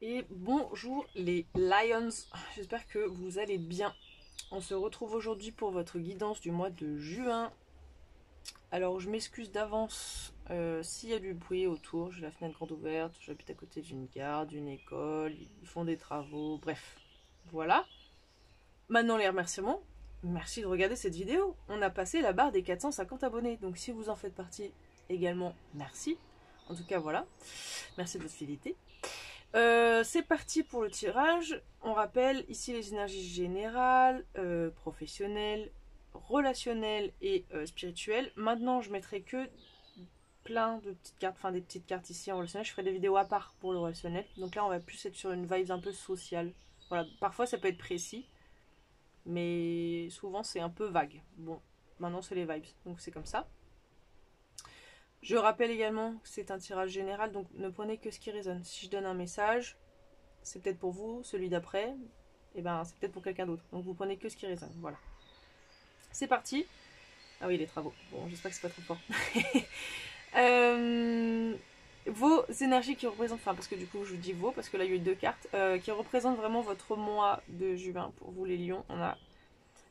Et bonjour les Lions, j'espère que vous allez bien. On se retrouve aujourd'hui pour votre guidance du mois de juin. Alors je m'excuse d'avance s'il y a du bruit autour, j'ai la fenêtre grande ouverte, j'habite à côté d'une gare, d'une école, ils font des travaux, bref. Voilà. Maintenant les remerciements. Merci de regarder cette vidéo. On a passé la barre des 450 abonnés, donc si vous en faites partie également, merci. En tout cas voilà, merci de votre fidélité. C'est parti pour le tirage. On rappelle ici les énergies générales, professionnelles, relationnelles et spirituelles. Maintenant, je mettrai que plein de petites cartes, enfin des petites cartes ici en relationnel. Je ferai des vidéos à part pour le relationnel. Donc là, on va plus être sur une vibe un peu sociale. Voilà, parfois ça peut être précis, mais souvent c'est un peu vague. Bon, maintenant c'est les vibes, donc c'est comme ça. Je rappelle également que c'est un tirage général, donc ne prenez que ce qui résonne. Si je donne un message, c'est peut-être pour vous, celui d'après, et ben c'est peut-être pour quelqu'un d'autre. Donc vous prenez que ce qui résonne. Voilà. C'est parti. Ah oui, les travaux. Bon, j'espère que c'est pas trop fort. Vos énergies qui représentent, enfin parce que du coup je vous dis vos, parce que là il y a eu deux cartes, qui représentent vraiment votre mois de juin pour vous les lions. On a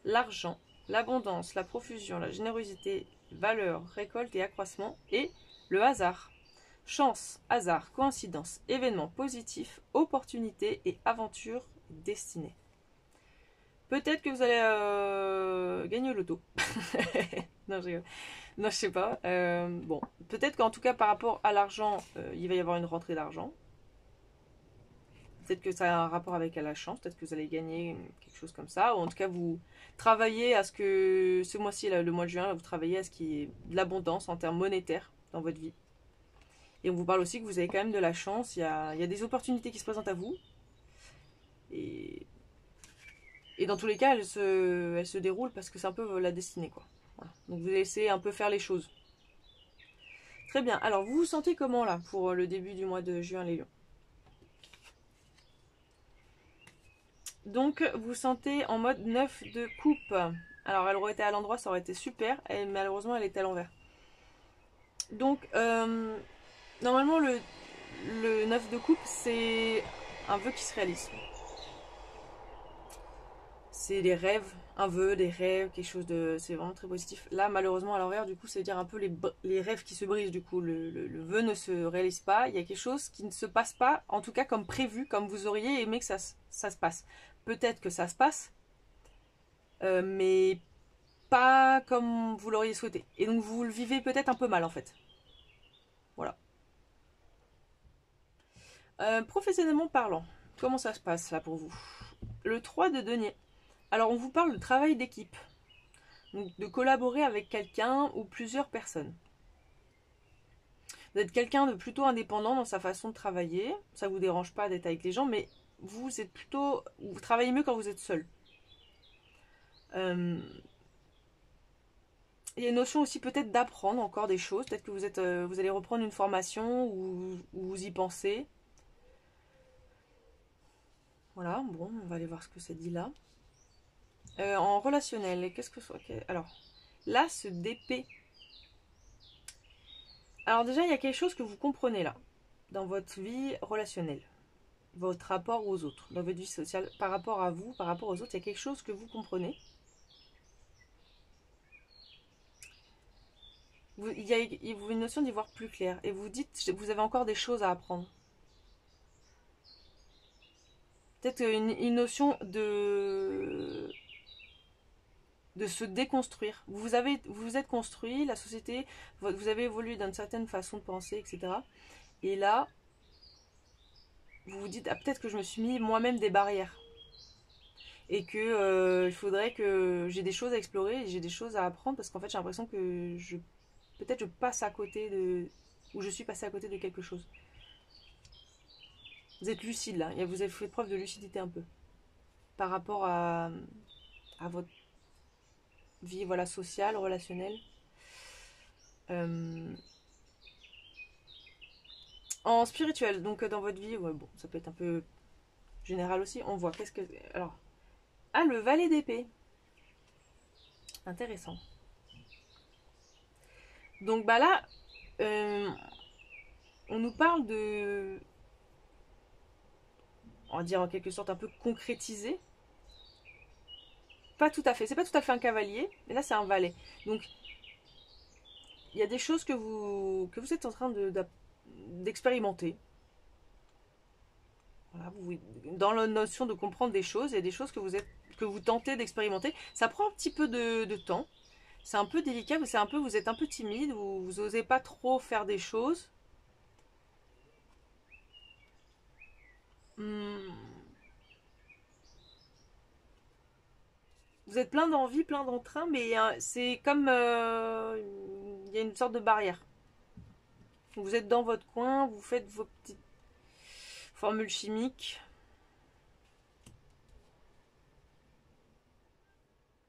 l'argent, l'abondance, la profusion, la générosité, valeur, récolte et accroissement, et le hasard. Chance, hasard, coïncidence, événements positifs, opportunités et aventures destinées. Peut-être que vous allez gagner au loto. Non, non, je sais pas. Bon, peut-être qu'en tout cas par rapport à l'argent, il va y avoir une rentrée d'argent. Peut-être que ça a un rapport avec la chance. Peut-être que vous allez gagner quelque chose comme ça. Ou en tout cas, vous travaillez à ce que ce mois-ci, le mois de juin, vous travaillez à ce qu'il y ait de l'abondance en termes monétaires dans votre vie. Et on vous parle aussi que vous avez quand même de la chance. Il y a des opportunités qui se présentent à vous. Et dans tous les cas, elles se déroulent parce que c'est un peu la destinée, quoi. Voilà. Donc vous laissez un peu faire les choses. Très bien. Alors, vous vous sentez comment, là, pour le début du mois de juin, les lions? Donc, vous sentez en mode 9 de coupe. Alors, elle aurait été à l'endroit, ça aurait été super. Et malheureusement, elle est à l'envers. Donc, normalement, le 9 de coupe, c'est un vœu qui se réalise. C'est des rêves, un vœu, des rêves, quelque chose de... C'est vraiment très positif. Là, malheureusement, à l'envers, du coup, ça veut dire un peu les rêves qui se brisent, du coup. Le vœu ne se réalise pas. Il y a quelque chose qui ne se passe pas, en tout cas comme prévu, comme vous auriez aimé que ça se passe. Peut-être que ça se passe, mais pas comme vous l'auriez souhaité. Et donc, vous le vivez peut-être un peu mal, en fait. Voilà. Professionnellement parlant, comment ça se passe, là, pour vous? Le 3 de denier. Alors, on vous parle de travail d'équipe. Donc, de collaborer avec quelqu'un ou plusieurs personnes. Vous êtes quelqu'un de plutôt indépendant dans sa façon de travailler. Ça ne vous dérange pas d'être avec les gens, mais vous êtes plutôt... Vous travaillez mieux quand vous êtes seul. Il y a une notion aussi peut-être d'apprendre encore des choses. Peut-être que vous allez reprendre une formation ou vous y pensez. Voilà, bon, on va aller voir ce que ça dit là. En relationnel, qu'est-ce que... Alors, l'as d'épée. Alors déjà, il y a quelque chose que vous comprenez là, dans votre vie relationnelle, votre rapport aux autres, dans votre vie sociale, par rapport à vous, par rapport aux autres, il y a quelque chose que vous comprenez. Il y a une notion d'y voir plus clair, et vous dites, vous avez encore des choses à apprendre. Peut-être une notion de se déconstruire. Vous vous êtes construit, la société, vous avez évolué d'une certaine façon de penser, etc. Et là, vous vous dites, ah, peut-être que je me suis mis moi-même des barrières. Et que il faudrait que j'ai des choses à explorer, j'ai des choses à apprendre, parce qu'en fait j'ai l'impression que peut-être je passe à côté de... ou je suis passée à côté de quelque chose. Vous êtes lucide là, vous avez fait preuve de lucidité un peu. Par rapport à votre vie voilà, sociale, relationnelle. Euh, En spirituel, donc dans votre vie, ouais, bon, ça peut être un peu général aussi. On voit qu'est-ce que. Alors. Ah, le valet d'épée. Intéressant. Donc, bah là, on nous parle de. va dire en quelque sorte un peu concrétisé. Pas tout à fait, c'est pas tout à fait un cavalier, mais là c'est un valet. Donc il y a des choses que vous êtes en train d'expérimenter. Voilà, dans la notion de comprendre des choses, il y a des choses que vous tentez d'expérimenter. Ça prend un petit peu de temps. C'est un peu délicat, vous êtes un peu timide, vous osez pas trop faire des choses. Hmm. Vous êtes plein d'envie, plein d'entrain, mais c'est comme il y a une sorte de barrière. Vous êtes dans votre coin, vous faites vos petites formules chimiques,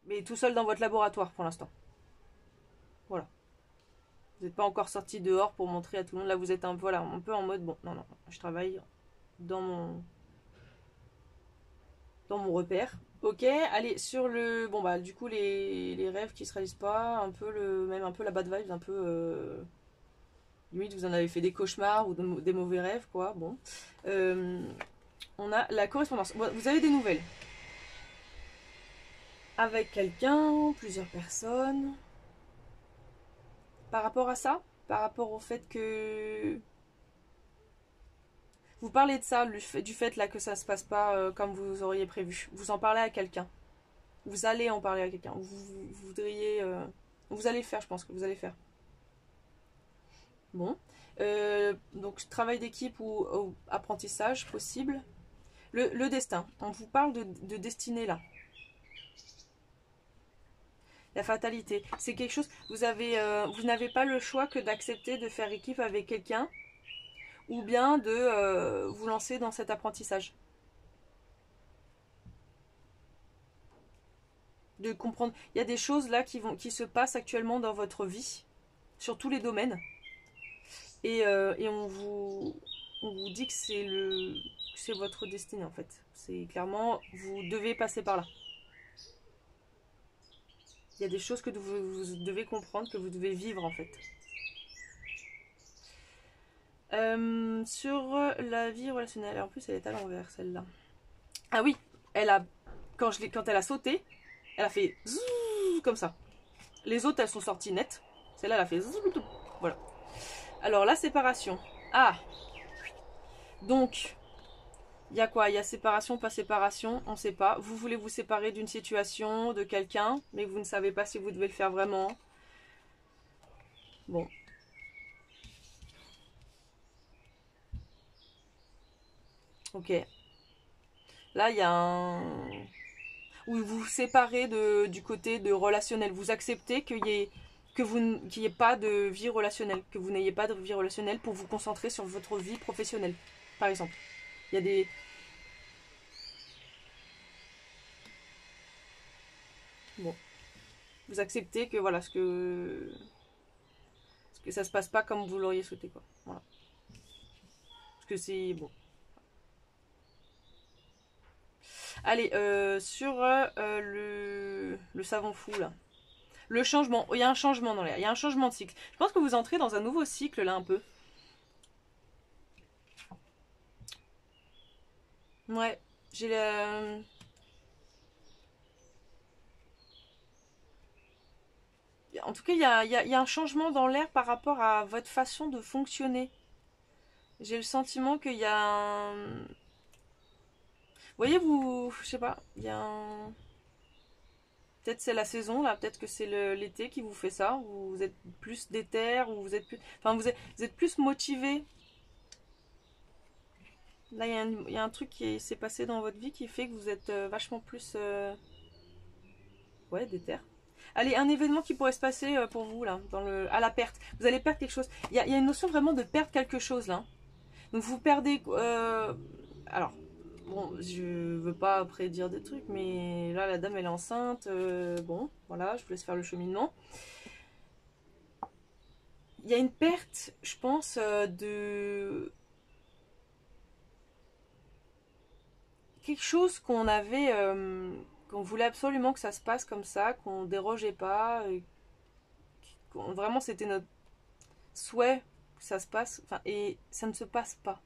mais tout seul dans votre laboratoire pour l'instant. Voilà. Vous n'êtes pas encore sorti dehors pour montrer à tout le monde. Là, vous êtes voilà, un peu en mode bon, non, non, je travaille dans mon repère. Ok, allez, sur le. Bon, bah, du coup, les rêves qui se réalisent pas, même un peu la bad vibe, un peu. Limite, vous en avez fait des cauchemars ou des mauvais rêves, quoi. Bon. Euh, on a la correspondance. Vous avez des nouvelles avec quelqu'un, plusieurs personnes. Par rapport à ça, par rapport au fait que vous parlez de ça, du fait là que ça se passe pas comme vous auriez prévu. Vous en parlez à quelqu'un. Vous allez en parler à quelqu'un. Vous voudriez, vous allez le faire, je pense que vous allez le faire. Bon. Donc travail d'équipe ou apprentissage possible. Le destin. On vous parle de destinée là. La fatalité, c'est quelque chose. Vous n'avez pas le choix que d'accepter de faire équipe avec quelqu'un, ou bien de vous lancer dans cet apprentissage. De comprendre. Il y a des choses là qui se passent actuellement dans votre vie, sur tous les domaines, et on vous dit que c'est votre destinée en fait. C'est clairement, vous devez passer par là. Il y a des choses que vous devez comprendre, que vous devez vivre en fait. Sur la vie relationnelle, en plus elle est à l'envers celle-là. Ah oui, quand elle a sauté, elle a fait zzzz, comme ça. Les autres elles sont sorties nettes. Celle-là elle a fait zzzz, voilà. Alors la séparation. Ah, donc il y a quoi? Il y a séparation, pas séparation, on ne sait pas. Vous voulez vous séparer d'une situation, de quelqu'un, mais vous ne savez pas si vous devez le faire vraiment. Bon. Ok. Là, il y a un... Où vous vous séparez du côté de relationnel. Vous acceptez qu'il n'y ait pas de vie relationnelle. Que vous n'ayez pas de vie relationnelle pour vous concentrer sur votre vie professionnelle, par exemple. Il y a des... Bon. Vous acceptez que voilà, que ça se passe pas comme vous l'auriez souhaité, quoi. Voilà. Parce que c'est... Bon. Allez, sur le savon fou, là. Le changement. Il y a un changement dans l'air. Il y a un changement de cycle. Je pense que vous entrez dans un nouveau cycle, là, un peu. Ouais. J'ai la... En tout cas, il y a un changement dans l'air par rapport à votre façon de fonctionner. J'ai le sentiment qu'il y a un... Voyez, je sais pas, il y a un... Peut-être c'est la saison, là, peut-être que c'est l'été qui vous fait ça, vous êtes plus déter, ou vous êtes plus... Enfin, vous êtes plus motivé. Là, il y a un truc qui s'est passé dans votre vie qui fait que vous êtes vachement plus... Ouais, déter. Allez, un événement qui pourrait se passer pour vous, là, à la perte. Vous allez perdre quelque chose. Il y a une notion vraiment de perdre quelque chose, là. Donc vous perdez... alors, bon, je veux pas prédire des trucs, mais là, la dame, elle est enceinte. Bon, voilà, je vous laisse faire le cheminement. Il y a une perte, je pense, de... Quelque chose qu'on avait... qu'on voulait absolument que ça se passe comme ça, qu'on dérogeait pas. Vraiment, c'était notre souhait que ça se passe. Enfin, et ça ne se passe pas.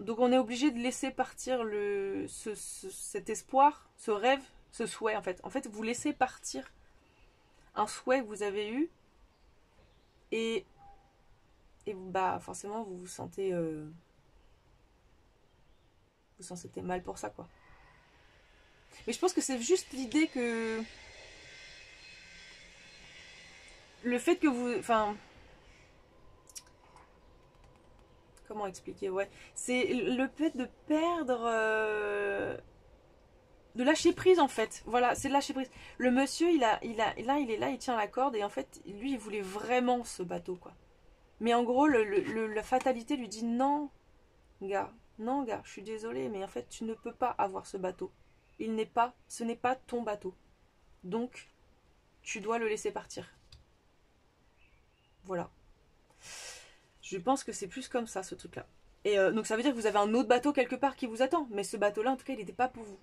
Donc on est obligé de laisser partir cet espoir, ce rêve, ce souhait en fait. En fait, vous laissez partir un souhait que vous avez eu et, bah forcément vous vous sentez mal pour ça quoi. Mais je pense que c'est juste l'idée que le fait que vous, enfin, comment expliquer, ouais, c'est le fait de perdre, de lâcher prise en fait. Voilà, c'est de lâcher prise. Le monsieur, là, il est là, il tient la corde et en fait, lui, il voulait vraiment ce bateau quoi. Mais en gros, la fatalité lui dit non, non gars, je suis désolée, mais en fait, tu ne peux pas avoir ce bateau. Ce n'est pas ton bateau. Donc, tu dois le laisser partir. Voilà. Je pense que c'est plus comme ça, ce truc-là. Et donc ça veut dire que vous avez un autre bateau quelque part qui vous attend. Mais ce bateau-là, en tout cas, il n'était pas pour vous.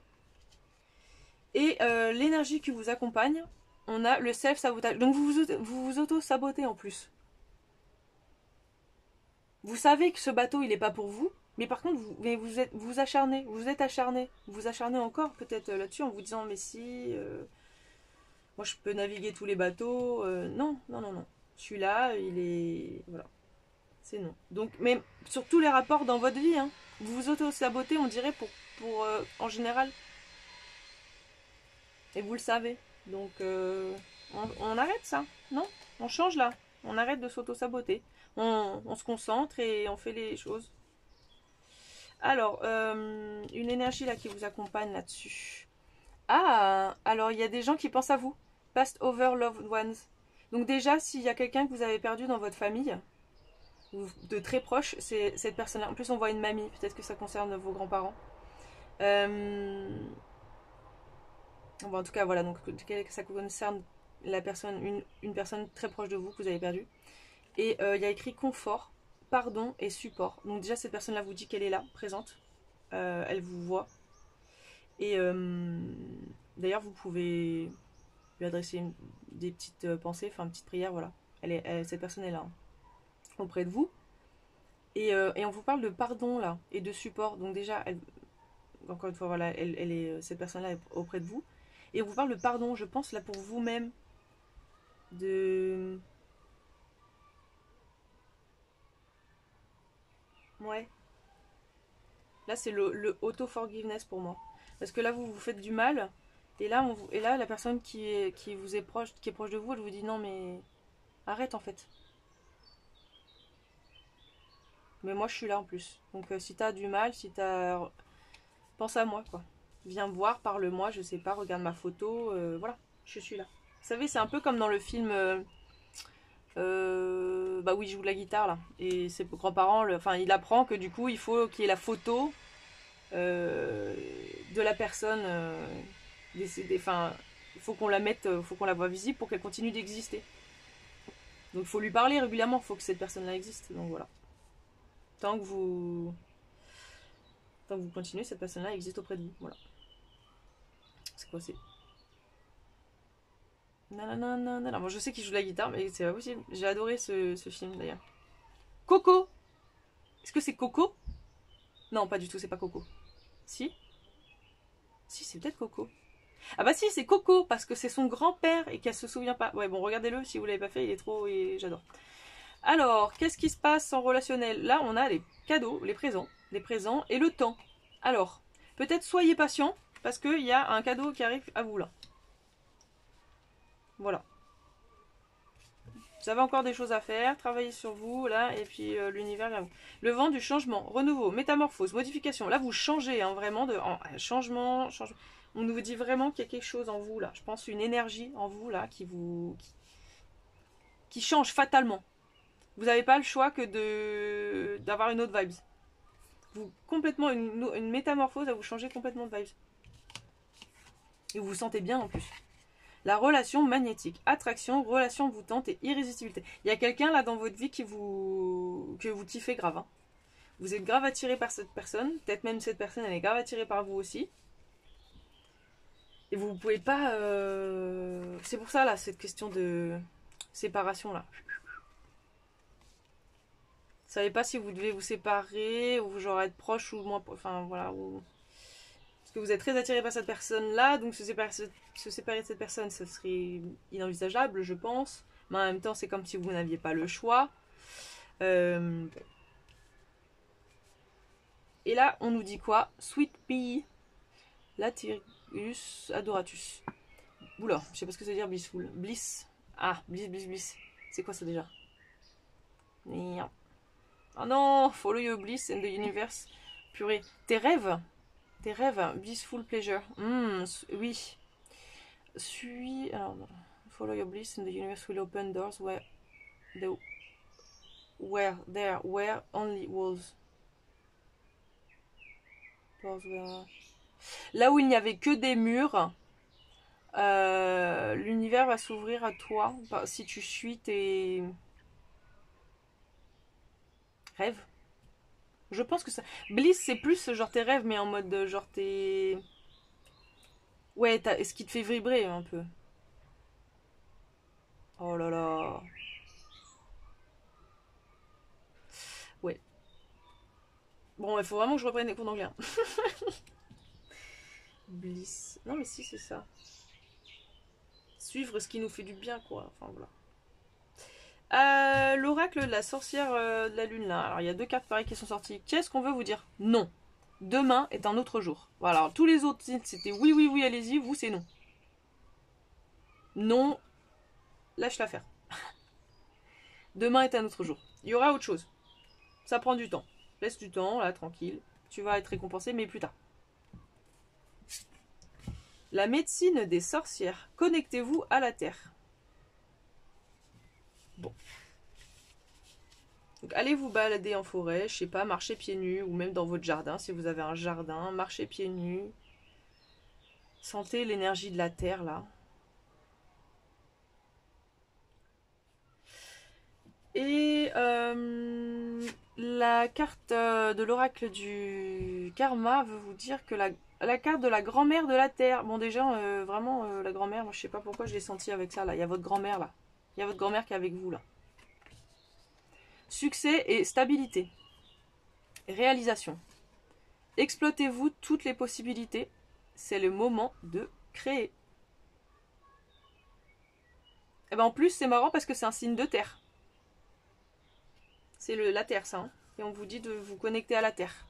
Et l'énergie qui vous accompagne, on a le self-sabotage. Donc vous auto-sabotez en plus. Vous savez que ce bateau, il n'est pas pour vous. Mais par contre, vous acharnez. Vous êtes acharné. Vous acharnez encore peut-être là-dessus en vous disant, mais si... moi, je peux naviguer tous les bateaux. Non, non, non, non. Celui-là, il est... Voilà. C'est non. Donc, mais sur tous les rapports dans votre vie, hein, vous vous auto-sabotez, on dirait, pour en général. Et vous le savez. Donc, on arrête ça, non? On change là. On arrête de s'auto-saboter. On se concentre et on fait les choses. Alors, une énergie là qui vous accompagne là-dessus. Ah, alors il y a des gens qui pensent à vous. Past over loved ones. Donc déjà, s'il y a quelqu'un que vous avez perdu dans votre famille, de très proche, c'est cette personne-là. En plus, on voit une mamie, peut-être que ça concerne vos grands-parents. Bon, en tout cas, voilà, donc ça concerne la personne, une personne très proche de vous que vous avez perdue. Et il y a écrit confort, pardon et support. Donc déjà, cette personne-là vous dit qu'elle est là, présente. Elle vous voit. Et d'ailleurs, vous pouvez lui adresser des petites pensées, enfin, une petite prière, voilà. Cette personne est là. Hein, auprès de vous. Et on vous parle de pardon là et de support. Donc déjà, encore une fois, voilà, cette personne-là est auprès de vous. Et on vous parle de pardon, je pense là pour vous-même. De... Ouais. Là, c'est le auto-forgiveness pour moi. Parce que là, vous vous faites du mal. Et là, la personne qui vous est proche, qui est proche de vous, elle vous dit non mais arrête en fait. Mais moi, je suis là en plus. Donc si t'as du mal, si t'as... Pense à moi, quoi. Viens me voir, parle-moi, je sais pas, regarde ma photo, voilà, je suis là. Vous savez, c'est un peu comme dans le film... bah oui, il joue de la guitare, là. Et ses grands-parents, enfin, il apprend que du coup, il faut qu'il y ait la photo de la personne décédée. Enfin, il faut qu'on la mette, faut qu'on la voit visible pour qu'elle continue d'exister. Donc il faut lui parler régulièrement, il faut que cette personne-là existe. Donc voilà. Tant que vous continuez, cette personne-là existe auprès de vous. Voilà. C'est quoi c'est? Non, non, non, non, non. Bon, je sais qu'il joue de la guitare, mais c'est pas possible. J'ai adoré ce film d'ailleurs. Coco. Est-ce que c'est Coco? Non, pas du tout, c'est pas Coco. Si? Si, c'est peut-être Coco. Ah bah si, c'est Coco, parce que c'est son grand-père et qu'elle se souvient pas. Ouais, bon, regardez-le si vous l'avez pas fait, il est trop... J'adore. Alors, qu'est-ce qui se passe en relationnel? Là, on a les cadeaux, les présents et le temps. Alors, peut-être soyez patient, parce qu'il y a un cadeau qui arrive à vous là. Voilà. Vous avez encore des choses à faire, travaillez sur vous, là, et puis l'univers vient à vous. Le vent du changement, renouveau, métamorphose, modification. Là, vous changez, hein, vraiment, changement. On nous dit vraiment qu'il y a quelque chose en vous, là. Je pense une énergie en vous, là, qui change fatalement. Vous n'avez pas le choix que d'avoir une autre vibe. Complètement, une métamorphose à vous changer complètement de vibes. Et vous vous sentez bien, en plus. La relation magnétique, attraction, relation envoûtante et irrésistibilité. Il y a quelqu'un là dans votre vie que vous kiffez grave. Hein. Vous êtes grave attiré par cette personne. Peut-être même cette personne elle est grave attirée par vous aussi. Et vous pouvez pas... C'est pour ça là, cette question de séparation là. savez pas si vous devez vous séparer ou genre être proche ou moins, enfin voilà, ou... parce que vous êtes très attiré par cette personne-là, donc se séparer de cette personne, ça serait inenvisageable, je pense. Mais en même temps, c'est comme si vous n'aviez pas le choix. Et là, on nous dit quoi? Sweet Pea, Latirus Adoratus. Oula, je sais pas ce que ça veut dire blissful. Bliss. Ah, bliss. C'est quoi ça déjà? Oh non, follow your bliss and the universe. Purée. Tes rêves, blissful pleasure. Oui. Alors, follow your bliss and the universe will open doors where there were only walls. Là où il n'y avait que des murs, l'univers va s'ouvrir à toi si tu suis tes rêves. Je pense que ça. Bliss, c'est plus genre tes rêves, mais en mode genre tes. Ouais, ce qui te fait vibrer un peu. Oh là là. Ouais. Bon, il faut vraiment que je reprenne les cours d'anglais. Bliss. Non, mais si, c'est ça. Suivre ce qui nous fait du bien, quoi. Enfin, voilà. L'oracle de la sorcière de la lune, là. Alors, il y a 2 cartes pareilles qui sont sorties. Qu'est-ce qu'on veut vous dire? Non. Demain est un autre jour. Voilà. Alors, tous les autres, c'était oui, allez-y. Vous, c'est non. Non. Lâche l'affaire. Demain est un autre jour. Il y aura autre chose. Ça prend du temps. Laisse du temps, là, tranquille. Tu vas être récompensé, mais plus tard. La médecine des sorcières. Connectez-vous à la terre. Bon. Donc allez vous balader en forêt, je sais pas, marchez pieds nus, ou même dans votre jardin, si vous avez un jardin, marchez pieds nus. Sentez l'énergie de la terre, là. Et la carte de l'oracle du karma veut vous dire que la carte de la grand-mère de la terre. Bon, déjà, vraiment, la grand-mère, moi je sais pas pourquoi je l'ai senti avec ça, là. Il y a votre grand-mère, là. Il y a votre grand-mère qui est avec vous, là. Succès et stabilité. Réalisation. Exploitez-vous toutes les possibilités. C'est le moment de créer. Et ben en plus, c'est marrant parce que c'est un signe de terre. C'est la terre, ça. Hein. Et on vous dit de vous connecter à la terre.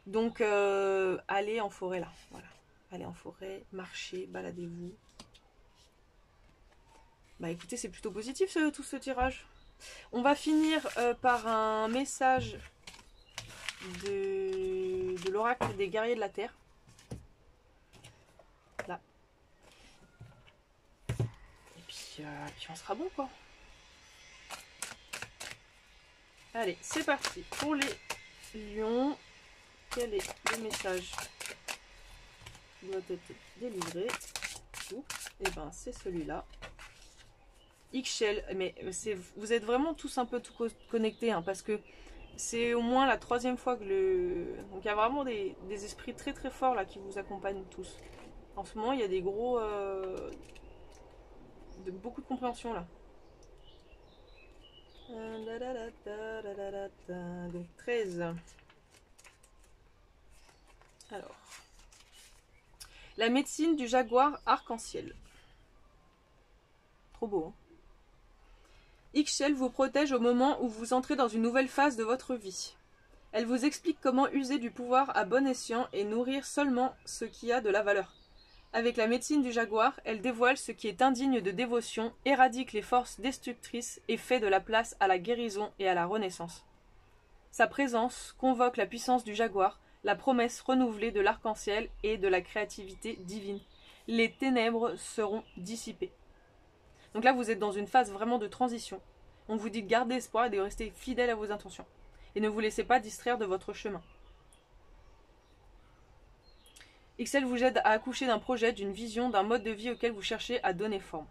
Donc, allez en forêt, là. Voilà. Allez en forêt, marchez, baladez-vous. Bah écoutez, c'est plutôt positif tout ce tirage. On va finir par un message de l'oracle des guerriers de la terre. Là. Et puis on sera bon quoi. Allez, c'est parti. Pour les lions, quel est le message qui doit être délivré? Et ben c'est celui-là. Ixchel, mais vous êtes vraiment tous un peu tout connectés, hein, parce que c'est au moins la 3e fois que donc il y a vraiment des esprits très très forts là qui vous accompagnent tous. En ce moment, il y a des gros... beaucoup de compréhension là. Donc 13. Alors. La médecine du jaguar arc-en-ciel. Trop beau, hein. Ixchel vous protège au moment où vous entrez dans une nouvelle phase de votre vie. Elle vous explique comment user du pouvoir à bon escient et nourrir seulement ce qui a de la valeur. Avec la médecine du jaguar, elle dévoile ce qui est indigne de dévotion, éradique les forces destructrices et fait de la place à la guérison et à la renaissance. Sa présence convoque la puissance du jaguar, la promesse renouvelée de l'arc-en-ciel et de la créativité divine. Les ténèbres seront dissipées. Donc là, vous êtes dans une phase vraiment de transition. On vous dit de garder espoir et de rester fidèle à vos intentions. Et ne vous laissez pas distraire de votre chemin. Ixchel vous aide à accoucher d'un projet, d'une vision, d'un mode de vie auquel vous cherchez à donner forme.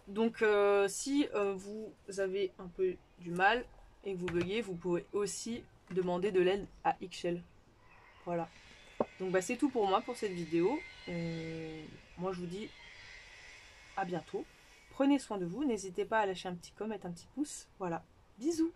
Donc si vous avez un peu du mal et que vous buguez, vous pouvez aussi demander de l'aide à Ixchel. Voilà. Donc bah, c'est tout pour moi pour cette vidéo. Moi je vous dis à bientôt Prenez soin de vous. N'hésitez pas à lâcher un petit com, mettre un petit pouce. Voilà. Bisous.